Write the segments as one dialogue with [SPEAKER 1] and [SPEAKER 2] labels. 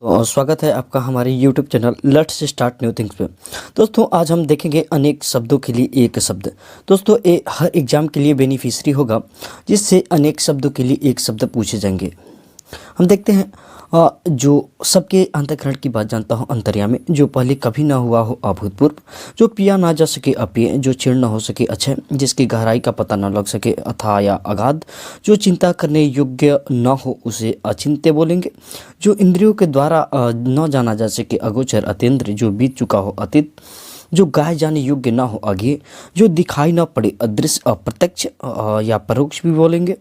[SPEAKER 1] तो स्वागत है आपका हमारे YouTube channel let's start new things पे। दोस्तों आज हम देखेंगे अनेक शब्दों के लिए एक शब्द। दोस्तों ये हर एग्जाम के लिए बेनिफिशियरी होगा जिससे अनेक शब्दों के लिए एक शब्द पूछे जाएंगे। हम देखते हैं जो सबके अंतःकरण की बात जानता हो अंतर्यामी, जो पहले कभी ना हुआ हो अभूतपूर्व, जो पिया ना जा सके अप्रिय, जो क्षीण न हो सके अक्षय, जिसकी गहराई का पता न लग सके अथाह या अगाध, जो चिंता करने योग्य न हो उसे अचिंत्य बोलेंगे, जो इंद्रियों के द्वारा न जाना जा सके अगोचर अतीन्द्र, जो बीत चुका हो अतीत, जो गाए जाने योग्य ना हो आगे, जो दिखाई न पड़े अदृश्य अप्रत्यक्ष या परोक्ष भी बोलेंगे,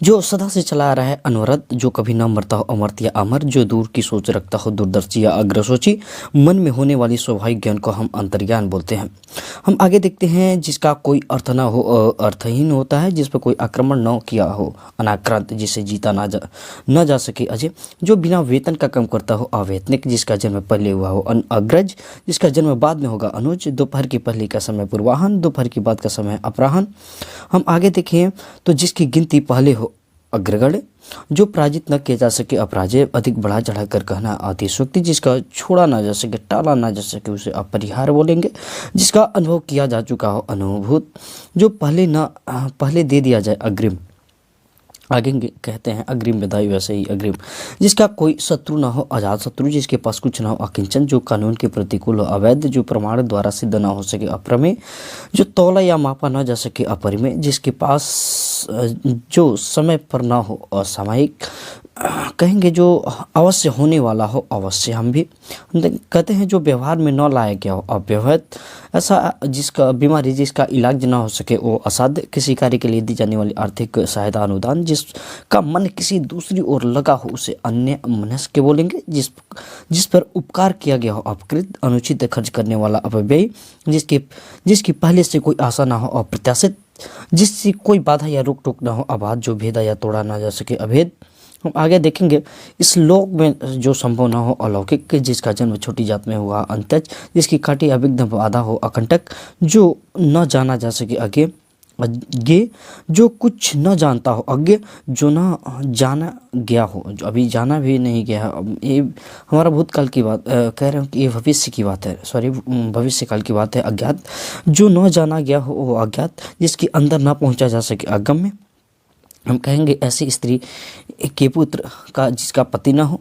[SPEAKER 1] जो सदा से चला आ रहा है अनवरत, जो कभी न मरता हो अमर्त्य या अमर, जो दूर की सोच रखता हो दूरदर्शी या अग्रसोची, मन में होने वाली स्वाभाविक ज्ञान को हम अंतर्ज्ञान बोलते हैं। हम आगे देखते हैं जिसका कोई अर्थ ना हो अर्थहीन होता है, जिस पर कोई आक्रमण न किया हो अनाक्रांत, जिसे जीता न जा सके अजय, जो बिना वेतन का काम करता हो अवैतनिक, जिसका जन्म पहले हुआ हो अग्रज, जिसका जन्म बाद में होगा अनुज, दोपहर के पहले का समय पूर्वाहन, दोपहर के बाद का समय अपराहन। हम आगे देखें तो जिसकी गिनती पहले हो अग्रगण्य, जो पराजित न किया जा सके अपराजय, अधिक बढ़ा चढ़ा कर कहना अतिशोक्ति, जिसका छोड़ा ना जा सके टाला ना जा सके उसे अपरिहार बोलेंगे, जिसका अनुभव किया जा चुका हो अनुभूत, जो पहले दे दिया जाए अग्रिम, आगे कहते हैं अग्रिम विदाई वैसे ही अग्रिम, जिसका कोई शत्रु ना हो अजात शत्रु, जिसके पास कुछ ना हो अकिंचन, जो कानून के प्रतिकूल हो अवैध, जो प्रमाण द्वारा सिद्ध ना हो सके अप्रमेय, जो तौला या मापा ना जा सके अपरिमेय, जिसके पास जो समय पर ना हो असामयिक, कहेंगे जो अवश्य होने वाला हो अवश्य। हम भी कहते हैं जो व्यवहार में न लाया गया हो अव्यवहित, ऐसा जिसका बीमारी जिसका इलाज ना हो सके वो असाध्य, किसी कार्य के लिए दी जाने वाली आर्थिक सहायता अनुदान, जिसका मन किसी दूसरी ओर लगा हो उसे अन्य मनस्क बोलेंगे, जिस पर उपकार किया गया हो अपकृत, अनुचित खर्च करने वाला अपव्ययी, जिसकी पहले से कोई आशा ना हो अप्रत्याशित, जिससे कोई बाधा या रोक टोक ना हो अबाध, जो भेदा या तोड़ा ना जा सके अभेद। हम आगे देखेंगे इस लोक में जो संभव ना हो अलौकिक, जिसका जन्म छोटी जात में हुआ अंत्यज, जिसकी काटी अविघ्न बाधा हो अकंटक, जो न जाना जा सके अज्ञे, जो कुछ न जानता हो अज्ञ, जो न जाना गया हो, जो अभी जाना भी नहीं गया है। ये हमारा भूतकाल की बात कह रहे हो कि ये भविष्य की बात है, सॉरी भविष्य काल की बात है। अज्ञात, जो न जाना गया हो वो अज्ञात, जिसके अंदर ना पहुंचा जा सके अगम्य। हम कहेंगे ऐसी स्त्री के पुत्र का जिसका पति ना हो,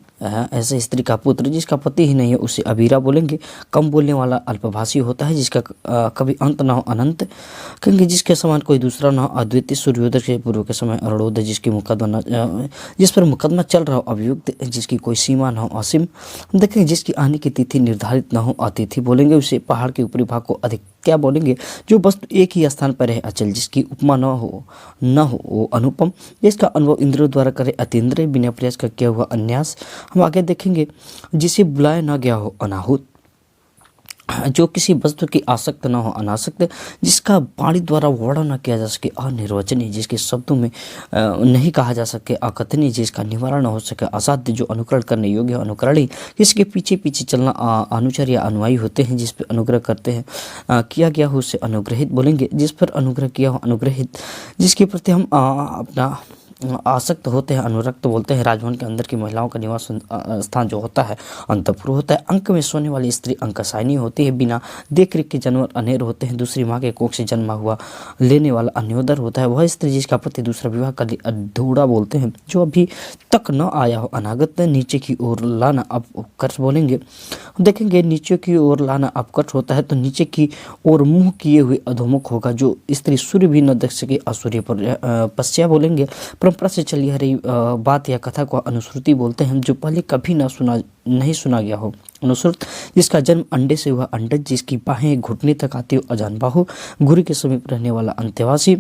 [SPEAKER 1] ऐसे स्त्री का पुत्र जिसका पति ही नहीं है उसे अबीरा बोलेंगे। कम बोलने वाला अल्पभाषी होता है, जिसका कभी अंत ना हो अनंत, कहेंगे जिसके समान कोई दूसरा ना हो अद्वितीय। सूर्योदय के पूर्व के समय अरुणोदय, जिस पर मुकदमा चल रहा हो अभियुक्त, जिसकी कोई सीमा ना हो असीम। देखेंगे जिसकी आने की तिथि निर्धारित ना हो अतिथि बोलेंगे उसे। पहाड़ के ऊपरी भाग को अधिक क्या बोलेंगे, जो वस्तु एक ही स्थान पर है अचल, जिसकी उपमा न हो वो अनुपम, जिसका अनुभव इंद्रियों द्वारा करे अतीन्द्रिय, बिना प्रयास का किया हुआ अन्यास। हम आगे देखेंगे जिसे बुलाया ना गया हो अनाहुत, जो किसी वस्तु की आसक्त न हो अनासक्त, जिसका वाणी द्वारा वर्णन न किया जा सके अनिर्वचनीय, जिसके शब्दों में नहीं कहा जा सके अकथनीय, जिसका निवारण न हो सके असाध्य, जो अनुकरण करने योग्य अनुकरणीय, जिसके पीछे पीछे चलना अनुचर या अनुयायी होते हैं, जिस पर अनुग्रह करते हैं किया गया हो उसे अनुग्रहित बोलेंगे, जिस पर अनुग्रह किया हो अनुग्रहित, जिसके प्रति हम अपना आसक्त होते हैं अनुरक्त बोलते हैं। राजभवन के अंदर की महिलाओं का निवास स्थान जो होता है अंतपुर होता है। अंक में सोने वाली स्त्री अंकसायनी होती है। बिना देख रेख के जानवर अनेर होते हैं। दूसरी माँ के कोख से जन्मा हुआ लेने वाला अन्योदर होता है। वह स्त्री जिसका पति दूसरा विवाह कर ले अधूरा बोलते हैं, जो अभी तक न आया हो अनागत। नीचे की ओर लाना अपकर्ष बोलेंगे। देखेंगे नीचे की ओर लाना अपकर्ष होता है तो नीचे की ओर मुंह किए हुए अधोमुख होगा। जो स्त्री सूर्य भी न देख सके असूर्य पर पश्या बोलेंगे। परंपरा से चली आ रही बात या कथा को अनुश्रुति बोलते हैं, जो पहले कभी नहीं सुना गया हो अनुश्रुत, जिसका जन्म अंडे से हुआ अंडज, जिसकी बाहें घुटने तक आती हो अजान बाहु, गुरु के समीप रहने वाला अंत्यवासी,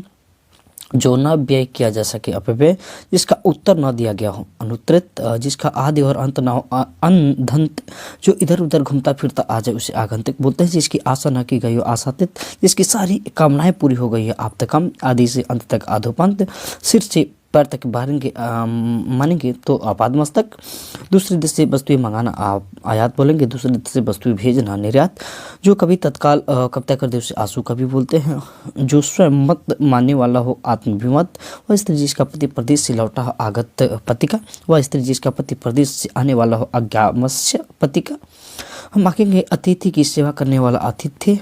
[SPEAKER 1] जो न व्यय किया जा सके अपव्यय, जिसका उत्तर न दिया गया हो अनुत्तरित, जिसका आदि और अंत न हो अनधंत, जो इधर उधर घूमता फिरता आ जाए उसे आगंतुक बोलते हैं, जिसकी आशा न की गई हो आशातीत, जिसकी सारी कामनाएं पूरी हो गई है आप्तकम, आदि से अंत तक आधोपंत, सिर से पैर तक बांधेंगे मानेंगे तो आपाद मस्तक। दूसरे देश से वस्तुएं मंगाना आप आयात बोलेंगे। दूसरे देश से वस्तुएं भेजना निर्यात। जो कभी तत्काल कविता कर दे उसे आंसू कवि बोलते हैं। जो स्वयं मत मानने वाला हो आत्माभिमत। वह स्त्री जिसका पति प्रदेश से लौटा हो आगत पति का। वह स्त्री जिसका पति प्रदेश से आने वाला हो अज्ञामस्य पति का। हम मांगेंगे अतिथि की सेवा करने वाला आतिथ्य।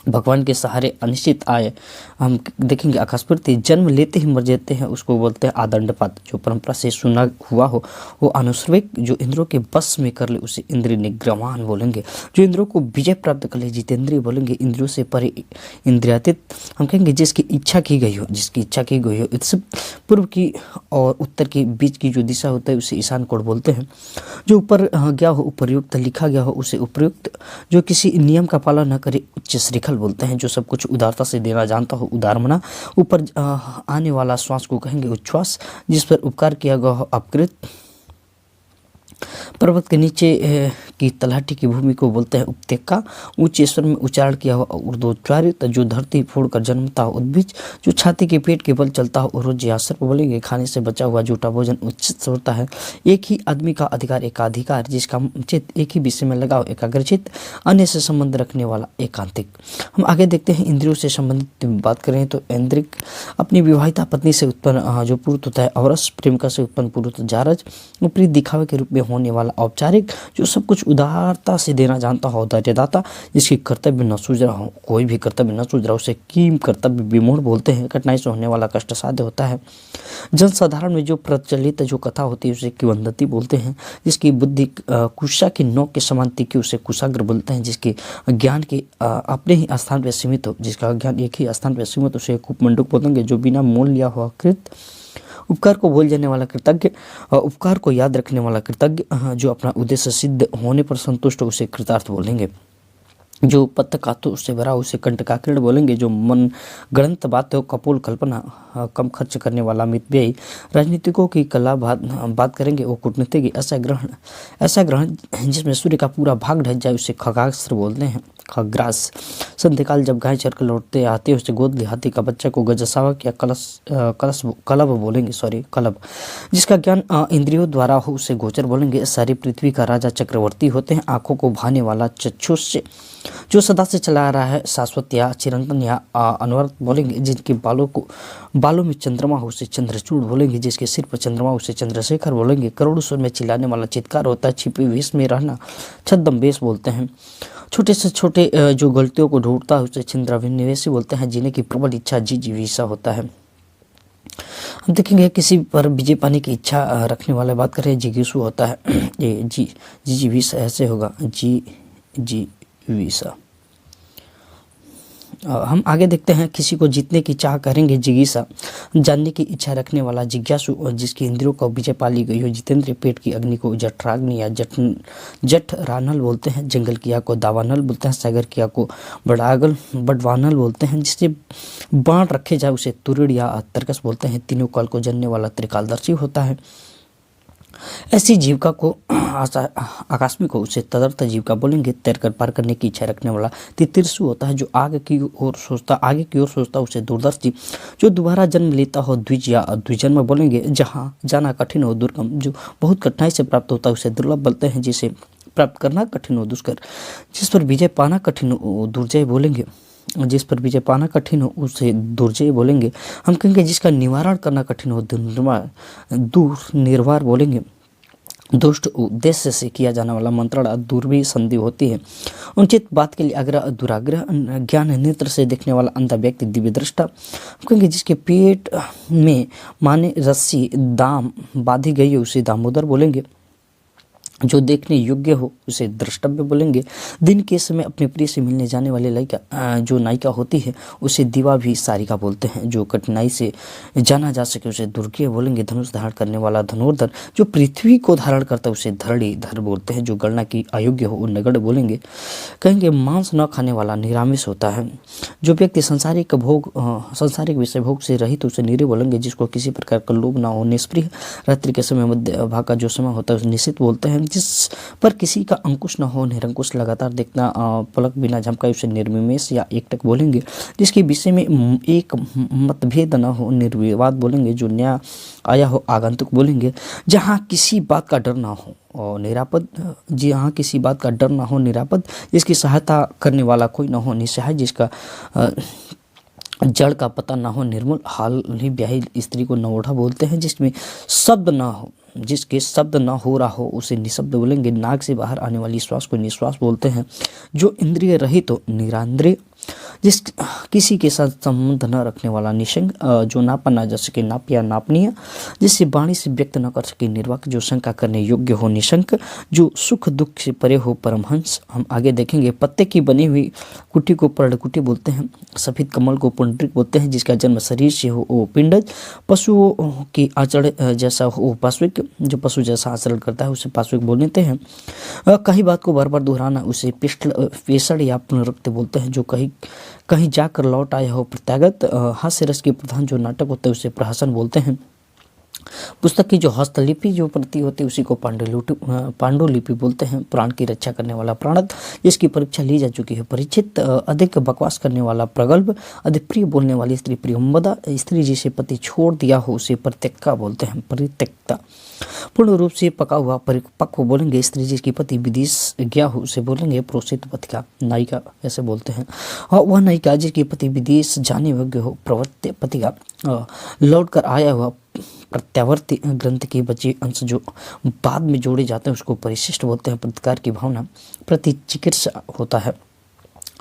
[SPEAKER 1] भगवान के सहारे अनिश्चित आय। हम देखेंगे आकाशप्रति जन्म लेते ही मर जाते हैं उसको बोलते हैं आदंडपात। जो परंपरा से सुना हुआ हो वो अनुश्रविक। जो इंद्रों के बस में कर ले उसे इंद्रिय निग्रहवान बोलेंगे। जो इंद्रों को विजय प्राप्त कर ले जितेंद्रिय बोलेंगे। इंद्रियों से परे इंद्रियातीत। हम कहेंगे जिसकी इच्छा की गई हो, जिसकी इच्छा की गई हो। इससे पूर्व की और उत्तर के बीच की जो दिशा होता है उसे ईशान कोण बोलते हैं। जो ऊपर गया हो उपर्युक्त लिखा गया हो उसे उपयुक्त। जो किसी नियम का पालन न करे उच्च श्रीखल बोलते हैं। जो सब कुछ उदारता से देना जानता हो उदारमना। ऊपर आने वाला श्वास को कहेंगे उच्छ्वास। जिस पर उपकार किया गया हो अपकृत। पर्वत के नीचे की तलहटी की भूमि को बोलते हैं उपत्यका। ऊंचे स्वर में उच्चारण किया हुआ ऊर्ध्वोच्चारित। जो धरती फोड़कर जन्मता हो उद्भिज। जो छाती के पेट के बल चलता हो रोज सर्प बोलेंगे। खाने से बचा हुआ झूठा भोजन उचित होता है। एक ही आदमी का अधिकार एकाधिकार। जिसका चित्त एक ही विषय में लगाओ एकाग्रचित। अन्य से संबंध रखने वाला एकांतिक। हम आगे देखते हैं इंद्रियों से संबंधित बात करें तो ऐन्द्रिक अपनी विवाहिता पत्नी से उत्पन्न जो पुरुष होता है अवरस। प्रेमिका से उत्पन्न पुरुष जारज। ऊपरी दिखावे के रूप में होने वाला औपचारिक। जो सब कुछ उदारता से देना जानता हो धैर्यदाता। जिसकी कर्तव्य न सूझ रहा हो, कोई भी कर्तव्य न सूझ रहा उसे कीम कर्तव्य विमूढ़ बोलते हैं। कठिनाई से होने वाला कष्ट साध्य होता है। जनसाधारण में जो प्रचलित जो कथा होती है उसे किंवदंती बोलते हैं। जिसकी बुद्धि कुशा की नोक के समान तीखी उसे कुशाग्र बोलते हैं। जिसके ज्ञान के अपने ही स्थान पर सीमित हो, जिसका ज्ञान एक ही स्थान पर सीमित उसे कूपमंडूक बोलेंगे। जो बिना मोल लिया हुआ कृत। उपकार को भूल जाने वाला कृतज्ञ। उपकार को याद रखने वाला कृतज्ञ। जो अपना उद्देश्य सिद्ध होने पर संतुष्ट उसे कृतार्थ बोलेंगे। जो पत्त कातु उससे भरा उसे कंटकाकीर्ण बोलेंगे। जो मन गणंत बात हो कपोल कल्पना। कम खर्च करने वाला मितव्ययी। राजनीतिकों की कला बात करेंगे वो कूटनीतिक। ऐसा ग्रहण जिसमें सूर्य का पूरा भाग ढक जाए उसे खगास्त्र बोलते हैं। खग्रास। संध्याकाल जब गाय चरकर लौटते आते उसे गोद ले हाथी का बच्चा को गजसावक या कलब बोलेंगे कलब। जिसका ज्ञान इंद्रियों द्वारा हो उसे गोचर बोलेंगे। सारी पृथ्वी का राजा चक्रवर्ती होते हैं। आंखों को भाने वाला चक्षुष। जो सदा से चला आ रहा है शाश्वत या चिरंतन या अनवरत बोलेंगे। जिनके बालों में चंद्रमा हो उसे चंद्रचूड़ बोलेंगे। जिसके सिर पर चंद्रमा उसे चंद्रशेखर बोलेंगे। करोड़ों स्वर में चिल्लाने वाला चित्कार होता है। छिपे वेश में रहना छद्मवेश बोलते हैं। छोटे से छोटे जो गलतियों को ढूंढता है उसे छिंद्राभिनिवेशी बोलते हैं। जीने की प्रबल इच्छा जिजीविषा होता है। हम देखेंगे किसी पर विजय पाने की इच्छा रखने वाला बात करें जिज्ञासु होता है। ये जिजीविषा ऐसे होगा जिजीविषा। हम आगे देखते हैं किसी को जीतने की चाह करेंगे जिज्ञासा। जानने की इच्छा रखने वाला जिज्ञासु। और जिसकी इंद्रियों को विजय पा ली गई हो जितेंद्र। पेट की अग्नि को जठराग्नि या जठरानल बोलते हैं। जंगल की आग को दावानल बोलते हैं। सागर की आग को बड़वानल बोलते हैं। जिससे बाण रखे जाए उसे तुरड़ या तरकस बोलते हैं। तीनों काल को जानने वाला त्रिकालदर्शी होता है। ऐसी जीविका को आकस्मिक हो उसे तदर्थ जीविका बोलेंगे। तैरकर पार करने की इच्छा रखने वाला तितिरसु होता है। जो आगे की ओर सोचता उसे दूरदर्शी। जो दोबारा जन्म लेता हो द्विज या द्विजन्म बोलेंगे। जहाँ जाना कठिन हो दुर्गम। जो बहुत कठिनाई से प्राप्त होता है उसे दुर्लभ बोलते हैं। जिसे प्राप्त करना कठिन हो दुष्कर। जिस पर विजय पाना कठिन हो दुर्जय बोलेंगे। जिस पर विजय पाना कठिन हो उसे दुर्जय बोलेंगे। हम कहेंगे जिसका निवारण करना कठिन हो दुर्निर्वार बोलेंगे। दुष्ट उद्देश्य से किया जाने वाला मंत्रणा दुर्वी संधि होती है। उचित बात के लिए आग्रह दुराग्रह। ज्ञान नेत्र से देखने वाला अंधा व्यक्ति दिव्य दृष्टा। कहेंगे जिसके पेट में माने रस्सी दाम बांधी गई है उसे दामोदर बोलेंगे। जो देखने योग्य हो उसे द्रष्टव्य बोलेंगे। दिन के समय अपने प्रिय से मिलने जाने वाले लड़का जो नायिका होती है उसे दिवा भी सारिका बोलते हैं। जो कठिनाई से जाना जा सके उसे दुर्गे बोलेंगे। धनुष धारण करने वाला धनुर्धर। जो पृथ्वी को धारण करता है उसे धरणीधर बोलते हैं। जो गणना की अयोग्य हो वो नगड़ बोलेंगे। कहेंगे मांस न खाने वाला निरामिष होता है। जो व्यक्ति सांसारिक विषय भोग से रहित उसे निरे बोलेंगे। जिसको किसी प्रकार का लोभ ना हो निष्प्रिय। रात्रि के समय मध्य भाग का जो समय होता है उसे निश्चित बोलते हैं। जिस पर किसी का अंकुश न हो, निरंकुश लगातार देखना, पलक बिना झमकाए उसे निर्विमेष या एकटक बोलेंगे। जिसके विषय में एक मतभेद न हो, निर्विवाद बोलेंगे। जो नया आया हो आगंतुक बोलेंगे। जहाँ किसी बात का डर ना हो और निरापद, जहाँ किसी बात का डर ना हो, निरापद। जिसकी सहायता करने वाला कोई ना हो, निस्सहाय। जिसका जड़ का पता ना हो, निर्मूल। हाल ही ब्याही स्त्री को नवोढ़ा बोलते हैं। जिसमें शब्द ना हो, जिसके शब्द ना हो रहा हो उसे निशब्द बोलेंगे। नाक से बाहर आने वाली श्वास को निश्वास बोलते हैं। जो इंद्रिय रहित हो, निरांद्रिय। जिस किसी के साथ संबंध न रखने वाला, निशंक। जो नापा ना जा सके, नाप या नापनीय। जिससे वाणी से व्यक्त न कर सके, निर्वाक। जो शंका करने योग्य हो, निशंक। जो सुख दुख से परे हो, परमहंस। हम आगे देखेंगे। पत्ते की बनी हुई कुटी को पर्णकुटी बोलते हैं। सफेद कमल को पुंडरिक बोलते हैं। जिसका जन्म शरीर से हो वो पिंडज। पशुओं की आचरण जैसा हो वो पाश्विक। जो पशु जैसा आचरण करता है उसे पाश्विक बोलते हैं। कहीं बात को बार बार दोहराना उसे पेशड़ या पुनरुक्ति बोलते हैं। जो कहीं जाकर लौट आया हो, प्रत्यागत। हास्य रस के प्रधान जो नाटक होते हैं उसे प्रहसन बोलते हैं। पुस्तक की जो हस्तलिपि जो प्रति होती है उसी को पांडुलिपि बोलते हैं। प्राण की रक्षा करने वाला प्राणद। जिसकी परीक्षा ली जा चुकी है, परीक्षित। अधिक बकवास करने वाला प्रगल्भ। अधिक प्रिय बोलने वाली स्त्री प्रियम्बदा। स्त्री जिसे पति छोड़ दिया हो उसे परित्यक्ता बोलते हैं, परित्यक्ता। पूर्ण रूप से पका हुआ, परिपक्व बोलेंगे। स्त्री जिसकी पति विदेश गया हो उसे बोलेंगे प्रोषित पथिका, नायिका ऐसे बोलते हैं। और वह नायिका जिसके पति विदेश जाने योग्य हो, प्रवर्त्य पथिका। लौट कर आया हुआ, प्रत्यावर्ती। ग्रंथ के बचे अंश जो बाद में जोड़े जाते हैं उसको परिशिष्ट बोलते हैं। प्रतिकार की भावना, प्रति चिकित्सा होता है।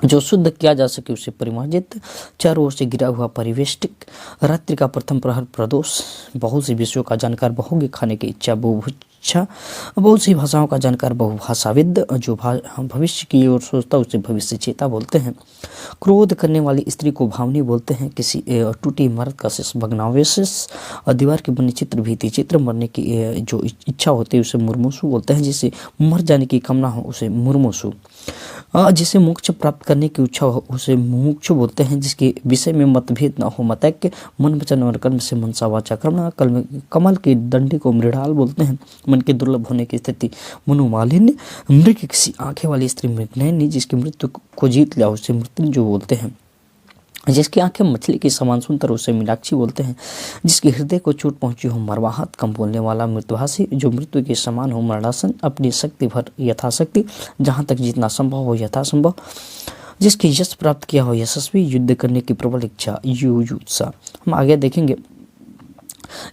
[SPEAKER 1] जो शुद्ध किया जा सके उसे परिमार्जित। चारों ओर से गिरा हुआ, परिवेष्टिक। रात्रि का प्रथम प्रहर, प्रदोष। बहुत सी विषयों का जानकार, बहुगे खाने की इच्छा, बहुभुच्छा। बहुत सी भाषाओं का जानकार, बहुभाषाविद। जो भविष्य की ओर सोचता उसे भविष्य चेता बोलते हैं। क्रोध करने वाली स्त्री को भावनी बोलते हैं। किसी टूटी इमारत का शेष, भग्नावशेष। दीवार के बने चित्र, भीति चित्र। मरने की जो इच्छा होती है उसे मुर्मूसु बोलते हैं। जिसे मर जाने की कामना हो उसे मुर्मूसु। जिसे मोक्ष प्राप्त करने की इच्छा हो उसे मुमुक्षु बोलते हैं। जिसके विषय में मतभेद न हो, मतैक्य। मन वचन और कर्म से मनसा वाचा कर्मणा। कमल की डंडी को मृणाल बोलते हैं। मन के दुर्लभ होने की स्थिति मनोमालिन्य। मृग किसी आंखें वाली स्त्री मृगनयनी। जिसकी मृत्यु को जीत लिया उसे मृत्युंजय बोलते हैं। जिसकी आंखें मछली के समान सुंदर उसे मीनाक्षी बोलते हैं। जिसके हृदय को चोट पहुंची हो, मरवाहत। कम बोलने वाला, मृत्युभाषी। जो मृत्यु के समान हो, मरणासन। अपनी शक्ति भर, यथाशक्ति। जहाँ तक जितना संभव हो, यथासंभव। जिसके यश प्राप्त किया हो, यशस्वी। युद्ध करने की प्रबल इच्छा, युयुत्सा। हम आगे देखेंगे।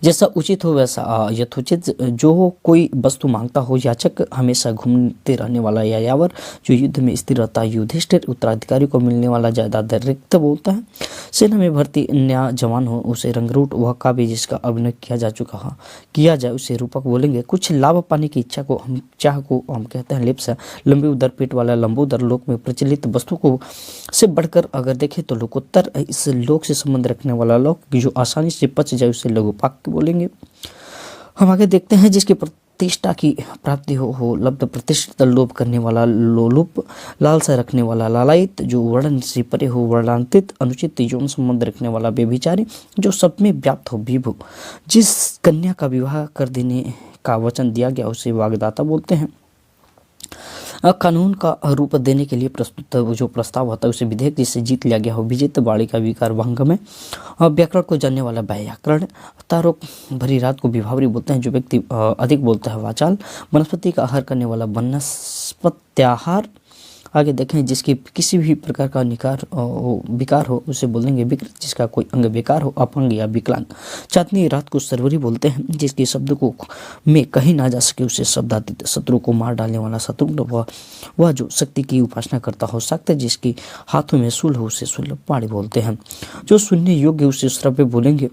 [SPEAKER 1] जैसा उचित हो वैसा यथोचित। जो कोई वस्तु मांगता हो, याचक। हमेशा घूमते रहने वाला, यायावर। जो युद्ध में स्थिर रहता है, युधिष्ठिर। उत्तराधिकारी को मिलने वाला जायदाद रिक्त बोलता है। सेना में भर्ती नया जवान हो उसे रंगरूट। वह काव्य जिसका अभिनय किया जा चुका हो, किया जाए उसे रूपक बोलेंगे। कुछ लाभ पाने की इच्छा को हम चाह को हम कहते हैं लिप्सा। लंबी उदर पेट वाला, लंबोदर। लोक में प्रचलित वस्तु को से बढ़कर अगर देखें तो लोकोत्तर। इस लोक से संबंध रखने वाला लोक। जो आसानी से पच जाए उसे लघुपाक्य बोलेंगे। हम आगे देखते हैं। जिसकी प्रतिष्ठा की प्राप्ति हो, लब्ध प्रतिष्ठित। लोभ करने वाला, लोलुप। लालसा रखने वाला, लालायित। जो वर्णन से परे हो, वर्णांतित। अनुचित यौन संबंध रखने वाला, व्यभिचारी। जो सब में व्याप्त हो, विभु। जिस कन्या का विवाह कर देने का वचन दिया गया उसे वाग्दाता बोलते हैं। कानून का रूप देने के लिए प्रस्तुत जो प्रस्ताव होता है उसे विधेयक। जिससे जीत लिया गया हो, विजित। बाड़ी का विकार भंग में। व्याकरण को जानने वाला, व्याकरण। तारों भरी रात को विभावरी बोलते हैं। जो व्यक्ति अधिक बोलता है, वाचाल। वनस्पति का आहार करने वाला, वनस्पत्याहार। आगे देखें। जिसकी किसी भी प्रकार का विकार हो उसे बोलेंगे विकृत। जिसका कोई अंग बेकार हो, अपंग या विकलांग। चांदनी रात को सर्वरी बोलते हैं। जिसके शब्द को में कहीं ना जा सके उसे शब्दातीत। शत्रु को मार डालने वाला, शत्रुघ्न। वह जो शक्ति की उपासना करता हो, सक्त। जिसके हाथों में शूल हो उसे शूलपाणी बोलते हैं। जो सुनने योग्य उसे श्रव्य बोलेंगे।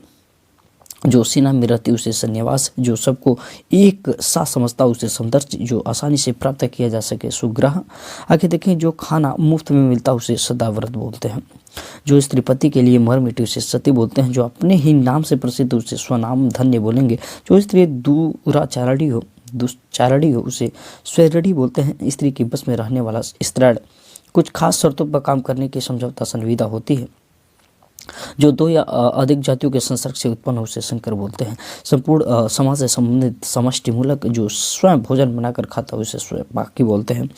[SPEAKER 1] जो सेना में रहती उसे सन्यावास। जो सबको एक सा समझता उसे समदर्श। जो आसानी से प्राप्त किया जा सके, सुग्राह। आगे देखें। जो खाना मुफ्त में मिलता उसे सदाव्रत बोलते हैं। जो स्त्री पति के लिए मर मिटी उसे सती बोलते हैं। जो अपने ही नाम से प्रसिद्ध उसे स्वनाम धन्य बोलेंगे। जो स्त्री दुष्चारणी हो उसे स्वैरणी बोलते हैं। स्त्री के बस में रहने वाला स्त्रीण। कुछ खास शर्तों पर काम करने की समझौता संविदा होती है। जो दो या अधिक जातियों के संसर्ग से उत्पन्न हो उसे संकर बोलते हैं। संपूर्ण समाज से संबंधित समष्टिमूलक जो स्वयं भोजन बनाकर खाता है उसे स्वयंपाकी बोलते हैं।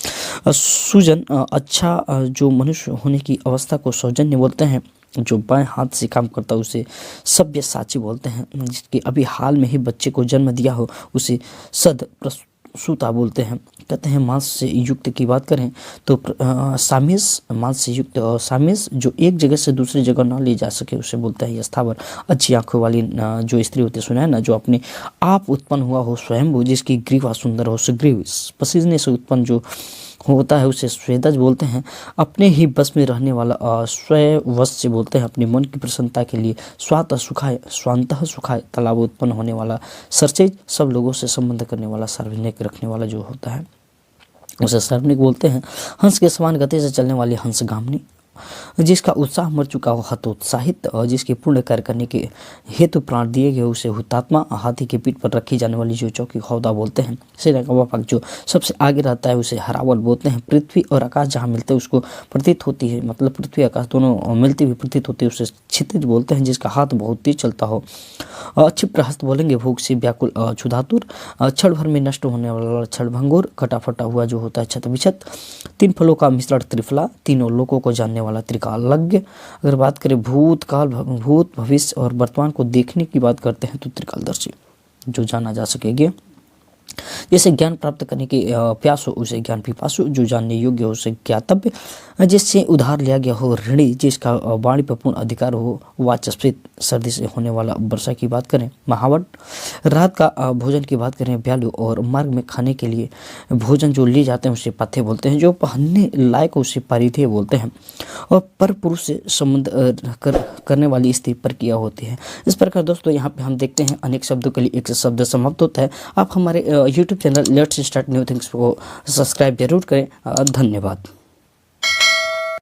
[SPEAKER 1] सुजन अच्छा जो मनुष्य होने की अवस्था को सौजन्य बोलते हैं। जो बाएं हाथ से काम करता है उसे सब्यसाची बोलते हैं। जिसके अभी हाल में ही बच्चे को जन्म दिया हो उसे सद प्रसूता बोलते हैं। कहते हैं मांस से युक्त की बात करें तो सामिस, मांस से युक्त सामिस जो एक जगह से दूसरी जगह ना ले जा सके उसे बोलता है स्थावर। अच्छी आंखों वाली जो स्त्री होती है, सुना है ना, जो अपने आप उत्पन्न हुआ हो स्वयंभू, जिसकी ग्रीवा सुंदर हो, सुग्रीव पसीजने से उत्पन्न जो होता है उसे स्वेदज बोलते हैं। अपने ही बस में रहने वाला स्ववश से बोलते हैं। अपने मन की प्रसन्नता के लिए स्वातः सुखाय तालाब उत्पन्न होने वाला सरचेज, सब लोगों से संबंध करने वाला, सार्वजनिक रखने वाला जो होता है उसे सार्वजनिक बोलते हैं। हंस के समान गति से चलने वाली हंसगामिनी, जिसका उत्साह मर चुका हो हतोत्साहित, और जिसके पूर्ण कार्य करने के हेतु प्राण दिए गए उसे हुतात्मा। हाथी की पीठ पर रखी जाने वाली जो चौकी हौदा बोलते हैं। सेना का वापक जो सबसे आगे रहता है उसे हरावल बोलते हैं। पृथ्वी और आकाश जहाँ मिलते हैं उसको प्रतीत होती है, मतलब पृथ्वी आकाश दोनों मिलती हुई प्रतीत होती है उसे क्षितिज बोलते हैं। जिसका हाथ बहुत तेज चलता हो क्षिप्र हस्त बोलेंगे। भूख से व्याकुल क्षुधातुर, क्षण भर में नष्ट होने वाला क्षणभंगुर, कटाफटा हुआ जो होता है छत विछत। तीन फलों का मिश्रण त्रिफला, तीनों लोगों को जानने वाला त्रिकालज्ञ। अगर बात करें भूतकाल, भूत भविष्य और वर्तमान को देखने की बात करते हैं तो त्रिकालदर्शी, जो जाना जा सकेगी। जैसे ज्ञान प्राप्त करने की प्यास हो उसे ज्ञान पिपासु, जो जानने योग्य हो उसे ज्ञातव्य। जिससे उधार लिया गया हो ऋणी, जिसका वाणी पर पूर्ण अधिकार हो वाचस्पति। सर्दी से होने वाला वर्षा की बात करें महावट। रात का भोजन की बात करें ब्यालू, और मार्ग में खाने के लिए भोजन जो ले जाते हैं उसे पाथे बोलते हैं। जो पहनने लायक उसे परिधेय बोलते हैं। और पर पुरुष से संबंध करने वाली स्त्री पर किया होती है। इस प्रकार दोस्तों यहाँ पे हम देखते हैं अनेक शब्दों के लिए एक शब्द समाप्त होता है। आप हमारे YouTube channel let's start new things को सब्सक्राइब जरूर करें। धन्यवाद।